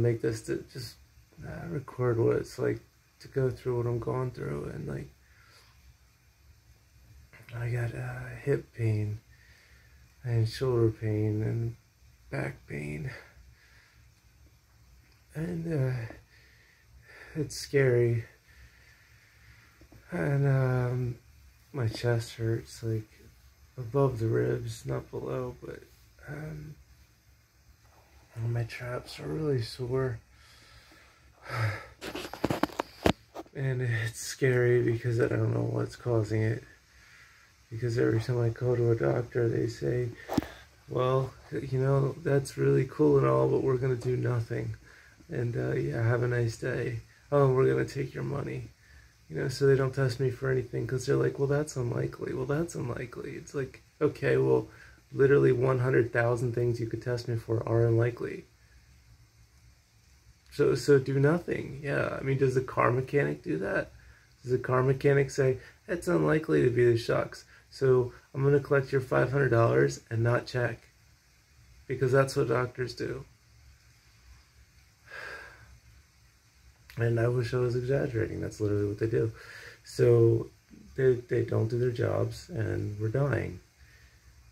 make this to just record what it's like to go through what I'm going through. And like, I got hip pain and shoulder pain and back pain, and it's scary. And my chest hurts, like above the ribs, not below, but my traps are really sore. And it's scary because I don't know what's causing it. Because every time I go to a doctor, they say, well, you know, that's really cool and all, but we're going to do nothing. And yeah, have a nice day. Oh, we're going to take your money. You know, so they don't test me for anything because they're like, well, that's unlikely. Well, that's unlikely. It's like, okay, well, literally 100,000 things you could test me for are unlikely. So do nothing. Yeah, I mean, does the car mechanic do that? Does the car mechanic say, it's unlikely to be the shocks, so I'm going to collect your $500 and not check? Because that's what doctors do. And I wish I was exaggerating. That's literally what they do. So they don't do their jobs, and we're dying.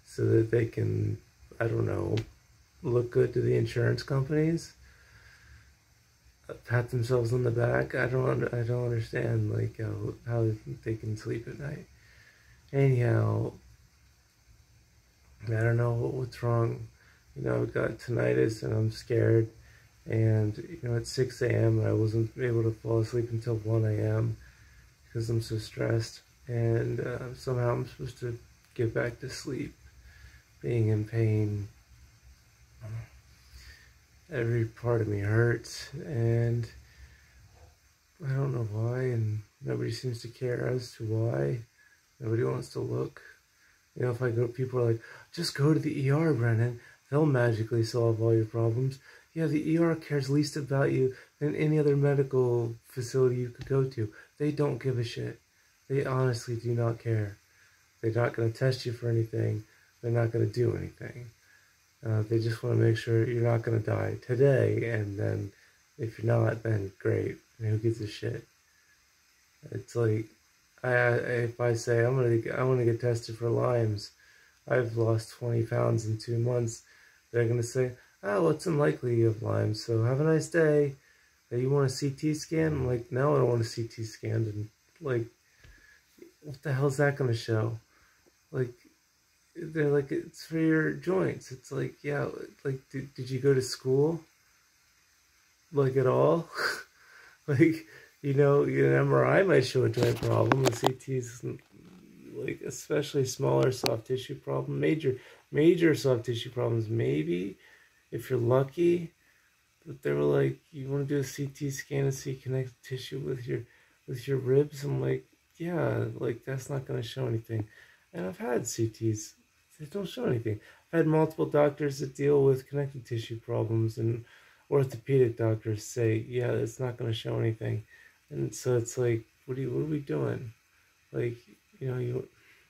So that they can, I don't know, look good to the insurance companies, pat themselves on the back. I don't understand, like, how they can sleep at night. Anyhow, I don't know what's wrong. You know, I've got tinnitus and I'm scared. And, you know, it's 6 a.m. and I wasn't able to fall asleep until 1 a.m. because I'm so stressed. And somehow I'm supposed to get back to sleep, being in pain. Every part of me hurts, and I don't know why, and nobody seems to care as to why. Nobody wants to look. You know, if I go, people are like, just go to the ER, Brennan. They'll magically solve all your problems. Yeah, the ER cares least about you than any other medical facility you could go to. They don't give a shit. They honestly do not care. They're not going to test you for anything. They're not going to do anything. They just want to make sure you're not going to die today, and then if you're not, then great. I mean, who gives a shit? It's like, if I say I want to get tested for Lyme's, I've lost 20 pounds in 2 months. They're going to say, oh, well, it's unlikely you have Lyme, so have a nice day. You want a CT scan? I'm like, no, I don't want a CT scan. And like, what the hell is that going to show? Like, they're like, it's for your joints. It's like, yeah, like, did you go to school? Like, at all? Like, you know, an MRI might show a joint problem. A CT's, like, especially smaller soft tissue problem. Major soft tissue problems, maybe, if you're lucky. But they were like, you want to do a CT scan and see connective tissue with your ribs? I'm like, yeah, like, that's not going to show anything. And I've had CTs. They don't show anything. I've had multiple doctors that deal with connective tissue problems, and orthopedic doctors say, yeah, it's not going to show anything. And so it's like, what are we doing? Like, you know, you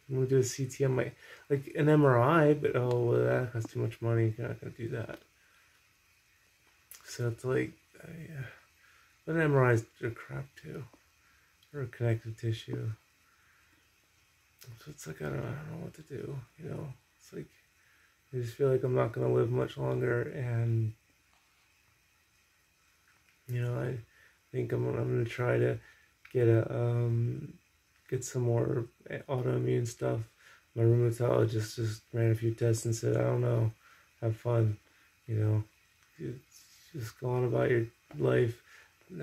want to do a CT on my, like an MRI, but oh, well, that costs too much money. You're not going to do that. So it's like, yeah. But MRIs are crap too, or connective tissue. So it's like, I don't know what to do, you know. It's like, I just feel like I'm not going to live much longer, and, you know, I think I'm going to try to get some more autoimmune stuff. My rheumatologist just ran a few tests and said, I don't know, have fun, you know, just go on about your life,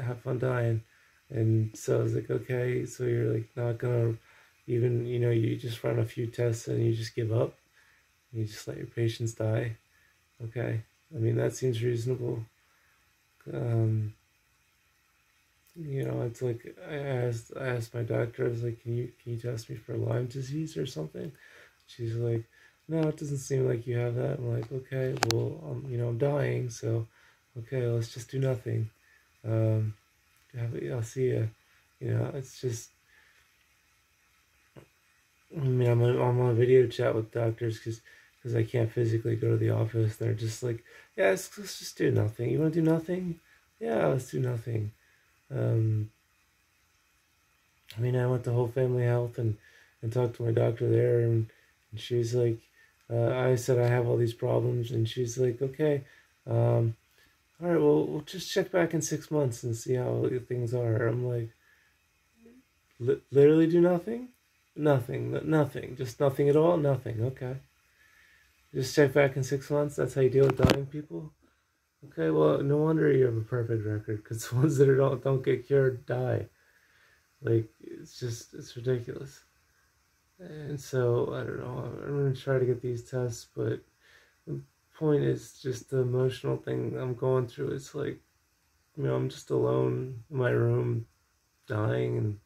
have fun dying. And so I was like, okay, so you're like not going to even, you know, you just run a few tests and you just give up. You just let your patients die. Okay. I mean, that seems reasonable. You know, it's like, I asked my doctor, I was like, can you test me for Lyme disease or something? She's like, no, it doesn't seem like you have that. I'm like, okay, well, you know, I'm dying, so, okay, let's just do nothing. I'll see ya. You know, it's just, I mean, I'm on a video chat with doctors because because I can't physically go to the office. They're just like, yeah, let's just do nothing. You want to do nothing? Yeah, let's do nothing. I mean, I went to Whole Family Health and talked to my doctor there, and she's like, I said I have all these problems, and she's like, okay, all right, well, we'll just check back in 6 months and see how things are. I'm like, literally do nothing? Nothing, just nothing at all? Nothing, okay. Just check back in 6 months? That's how you deal with dying people? Okay, well, no wonder you have a perfect record, because the ones that don't get cured die. Like, it's ridiculous. And so, I don't know, I'm going to try to get these tests, but the point is just the emotional thing I'm going through. It's like, I'm just alone in my room, dying,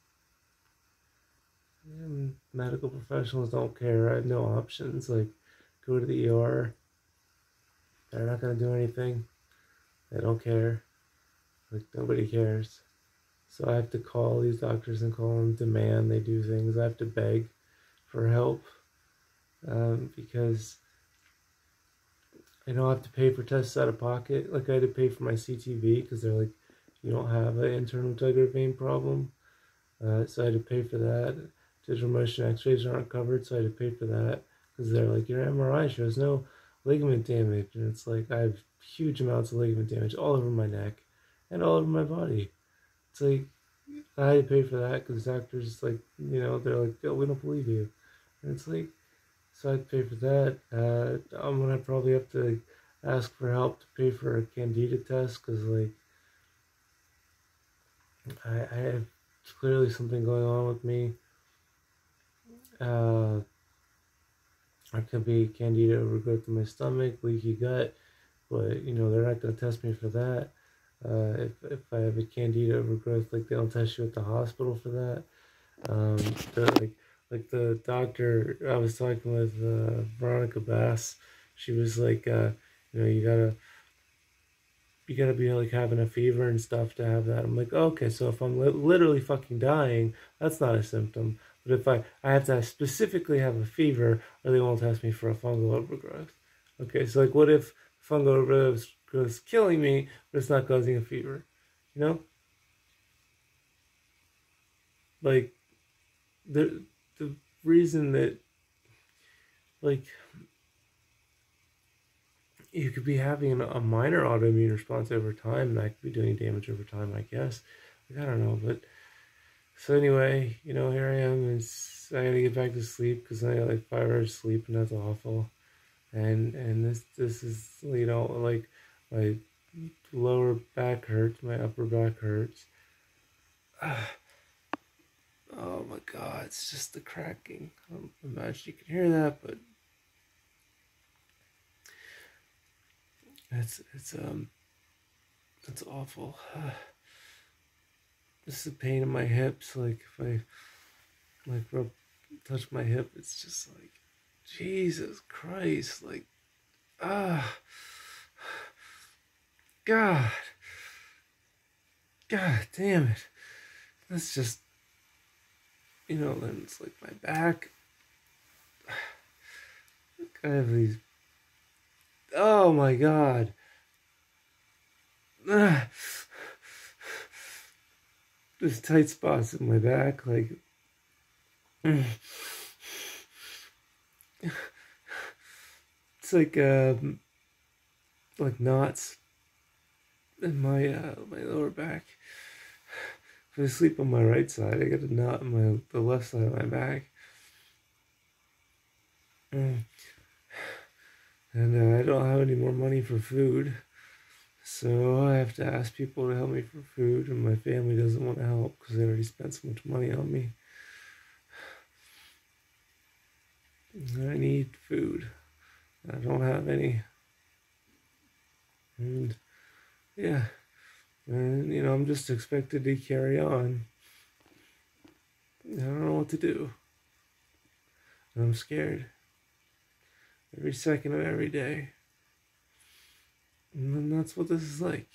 and medical professionals don't care. I have no options. Like, go to the ER. They're not going to do anything. They don't care. Like, nobody cares. So I have to call these doctors and call them, demand they do things. I have to beg for help because I don't have to pay for tests out of pocket. Like, I had to pay for my CTV because they're like, you don't have an internal jugular vein problem. So I had to pay for that. Digital motion x-rays aren't covered, so I had to pay for that because they're like, your MRI shows no ligament damage. And it's like, I have huge amounts of ligament damage all over my neck and all over my body. It's like, I had to pay for that because doctors, like, they're like, oh, we don't believe you. And it's like, so I had to pay for that. I'm going to probably have to ask for help to pay for a candida test because, like, I have clearly something going on with me. I could be candida overgrowth in my stomach, leaky gut, but they're not going to test me for that. If I have a candida overgrowth, like, they don't test you at the hospital for that. They're like the doctor I was talking with, Veronica Bass. She was like, you gotta be like having a fever and stuff to have that. I'm like, okay, so if I'm literally fucking dying, that's not a symptom. But if I have to specifically have a fever, or they won't test me for a fungal overgrowth. Okay, so like, what if fungal overgrowth is killing me, but it's not causing a fever? Like, the reason that, like, you could be having a minor autoimmune response over time, and that could be doing damage over time, I guess. Like, I don't know, but so anyway, here I am. I gotta get back to sleep because I got like 5 hours sleep, and that's awful. And this is, like, my lower back hurts, my upper back hurts. Oh my God, it's just the cracking. I don't imagine you can hear that, but it's awful. This is a pain in my hips. Like, if I touch my hip, it's just like, Jesus Christ, like, God, God damn it. That's just, then it's like my back. I have these, oh my God. There's tight spots in my back, like, it's like knots in my lower back. If I sleep on my right side, I get a knot in the left side of my back. And I don't have any more money for food, so I have to ask people to help me for food, and my family doesn't want to help because they already spent so much money on me. I need food. I don't have any. And yeah, and I'm just expected to carry on. I don't know what to do. I'm scared. Every second of every day. And that's what this is like.